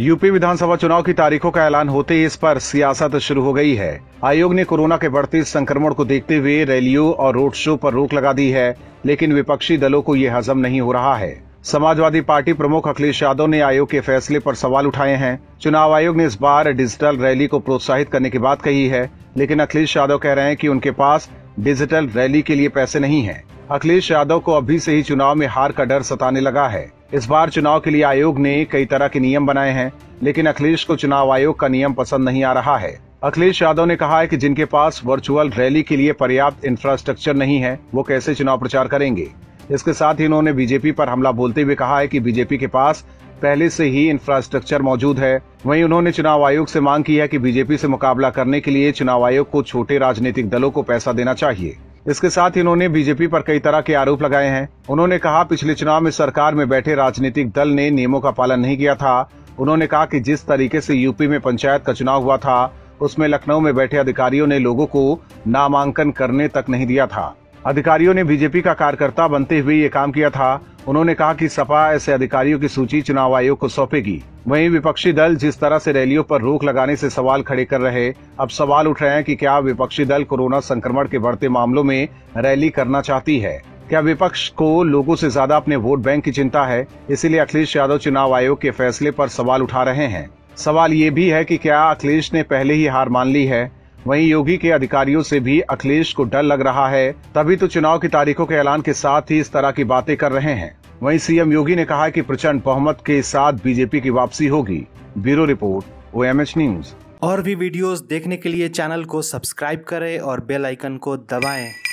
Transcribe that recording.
UP विधानसभा चुनाव की तारीखों का ऐलान होते ही इस पर सियासत शुरू हो गई है। आयोग ने कोरोना के बढ़ते संक्रमण को देखते हुए रैलियों और रोड शो पर रोक लगा दी है, लेकिन विपक्षी दलों को ये हजम नहीं हो रहा है। समाजवादी पार्टी प्रमुख अखिलेश यादव ने आयोग के फैसले पर सवाल उठाए हैं। चुनाव आयोग ने इस बार डिजिटल रैली को प्रोत्साहित करने की बात कही है, लेकिन अखिलेश यादव कह रहे हैं कि उनके पास डिजिटल रैली के लिए पैसे नहीं है। अखिलेश यादव को अभी से ही चुनाव में हार का डर सताने लगा है। इस बार चुनाव के लिए आयोग ने कई तरह के नियम बनाए हैं, लेकिन अखिलेश को चुनाव आयोग का नियम पसंद नहीं आ रहा है। अखिलेश यादव ने कहा है कि जिनके पास वर्चुअल रैली के लिए पर्याप्त इंफ्रास्ट्रक्चर नहीं है, वो कैसे चुनाव प्रचार करेंगे। इसके साथ ही उन्होंने बीजेपी पर हमला बोलते हुए कहा है कि बीजेपी के पास पहले से ही इंफ्रास्ट्रक्चर मौजूद है। वहीं उन्होंने चुनाव आयोग से मांग की है कि बीजेपी से मुकाबला करने के लिए चुनाव आयोग को छोटे राजनीतिक दलों को पैसा देना चाहिए। इसके साथ ही उन्होंने बीजेपी पर कई तरह के आरोप लगाए हैं। उन्होंने कहा पिछले चुनाव में सरकार में बैठे राजनीतिक दल ने नियमों का पालन नहीं किया था। उन्होंने कहा कि जिस तरीके से यूपी में पंचायत का चुनाव हुआ था, उसमें लखनऊ में बैठे अधिकारियों ने लोगों को नामांकन करने तक नहीं दिया था। अधिकारियों ने बीजेपी का कार्यकर्ता बनते हुए ये काम किया था। उन्होंने कहा कि सपा ऐसे अधिकारियों की सूची चुनाव आयोग को सौंपेगी। वहीं विपक्षी दल जिस तरह से रैलियों पर रोक लगाने से सवाल खड़े कर रहे, अब सवाल उठ रहे हैं कि क्या विपक्षी दल कोरोना संक्रमण के बढ़ते मामलों में रैली करना चाहती है। क्या विपक्ष को लोगों से ज्यादा अपने वोट बैंक की चिंता है, इसीलिए अखिलेश यादव चुनाव आयोग के फैसले पर सवाल उठा रहे हैं। सवाल ये भी है कि क्या अखिलेश ने पहले ही हार मान ली है। वहीं योगी के अधिकारियों से भी अखिलेश को डर लग रहा है, तभी तो चुनाव की तारीखों के ऐलान के साथ ही इस तरह की बातें कर रहे हैं। वहीं सीएम योगी ने कहा कि प्रचंड बहुमत के साथ बीजेपी की वापसी होगी। Bureau report, OMH news. और भी वीडियोस देखने के लिए चैनल को सब्सक्राइब करें और बेल आइकन को दबाएं।